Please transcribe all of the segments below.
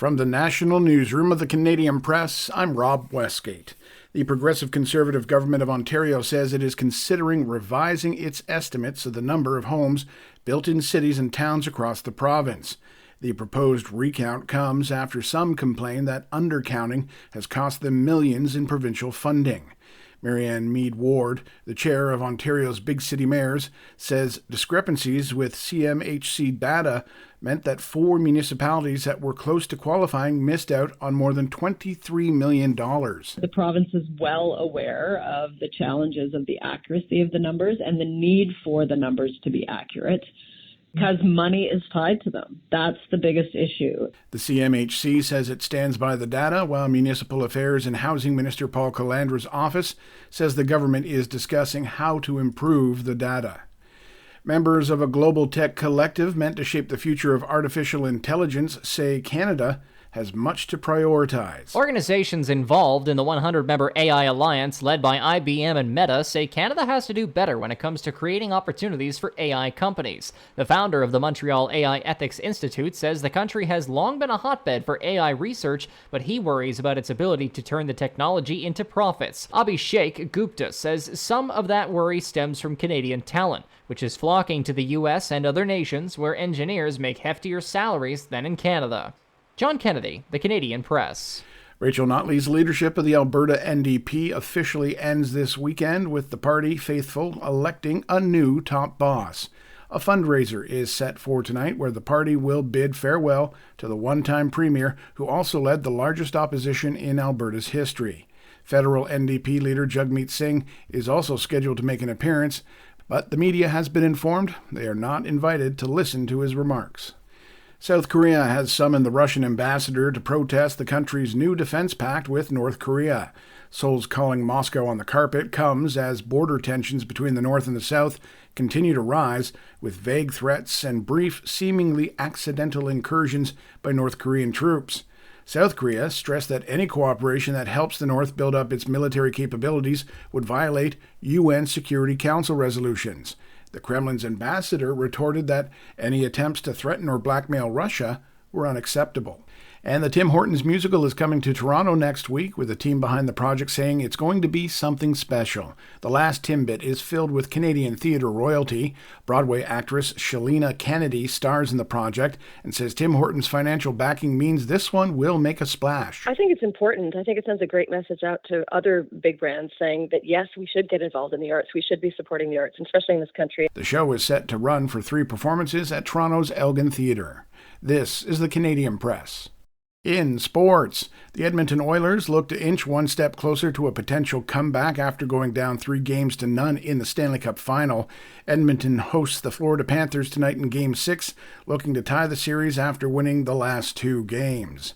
From the National Newsroom of the Canadian Press, I'm Rob Westgate. The Progressive Conservative Government of Ontario says it is considering revising its estimates of the number of homes built in cities and towns across the province. The proposed recount comes after some complain that undercounting has cost them millions in provincial funding. Marianne Mead Ward, the chair of Ontario's Big City Mayors, says discrepancies with CMHC data meant that 4 municipalities that were close to qualifying missed out on more than $23 million. The province is well aware of the challenges of the accuracy of the numbers and the need for the numbers to be accurate, because money is tied to them. That's the biggest issue. The CMHC says it stands by the data, while Municipal Affairs and Housing Minister Paul Calandra's office says the government is discussing how to improve the data. Members of a global tech collective meant to shape the future of artificial intelligence say Canada has much to prioritize. Organizations involved in the 100-member AI Alliance led by IBM and Meta say Canada has to do better when it comes to creating opportunities for AI companies. The founder of the Montreal AI Ethics Institute says the country has long been a hotbed for AI research, but he worries about its ability to turn the technology into profits. Abhishek Gupta says some of that worry stems from Canadian talent, which is flocking to the US and other nations where engineers make heftier salaries than in Canada. John Kennedy, The Canadian Press. Rachel Notley's leadership of the Alberta NDP officially ends this weekend with the party faithful electing a new top boss. A fundraiser is set for tonight where the party will bid farewell to the one-time premier who also led the largest opposition in Alberta's history. Federal NDP leader Jagmeet Singh is also scheduled to make an appearance, but the media has been informed they are not invited to listen to his remarks. South Korea has summoned the Russian ambassador to protest the country's new defense pact with North Korea. Seoul's calling Moscow on the carpet comes as border tensions between the North and the South continue to rise, with vague threats and brief, seemingly accidental incursions by North Korean troops. South Korea stressed that any cooperation that helps the North build up its military capabilities would violate UN Security Council resolutions. The Kremlin's ambassador retorted that any attempts to threaten or blackmail Russia were unacceptable. And the Tim Hortons musical is coming to Toronto next week, with the team behind the project saying it's going to be something special. The last Timbit is filled with Canadian theatre royalty. Broadway actress Shalina Kennedy stars in the project and says Tim Hortons' financial backing means this one will make a splash. I think it's important. I think it sends a great message out to other big brands saying that, yes, we should get involved in the arts. We should be supporting the arts, especially in this country. The show is set to run for 3 performances at Toronto's Elgin Theatre. This is the Canadian Press. In sports, the Edmonton Oilers look to inch one step closer to a potential comeback after going down 3-0 in the Stanley Cup final. Edmonton hosts the Florida Panthers tonight in Game 6, looking to tie the series after winning the last 2 games.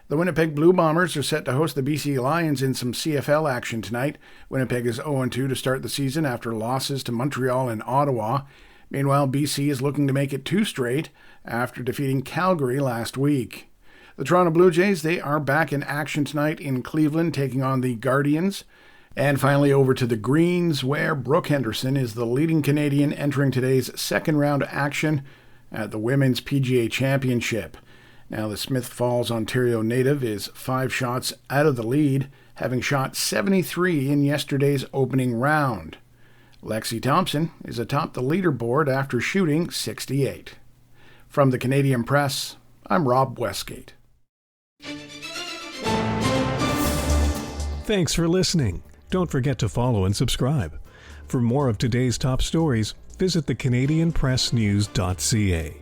The Winnipeg Blue Bombers are set to host the BC Lions in some CFL action tonight. Winnipeg is 0-2 to start the season after losses to Montreal and Ottawa. Meanwhile, BC is looking to make it 2 straight after defeating Calgary last week. The Toronto Blue Jays, they are back in action tonight in Cleveland, taking on the Guardians. And finally over to the Greens, where Brooke Henderson is the leading Canadian entering today's second round action at the Women's PGA Championship. Now the Smith Falls, Ontario native is 5 shots out of the lead, having shot 73 in yesterday's opening round. Lexi Thompson is atop the leaderboard after shooting 68. From the Canadian Press, I'm Rob Westgate. Thanks for listening. Don't forget to follow and subscribe. For more of today's top stories, visit thecanadianpressnews.ca.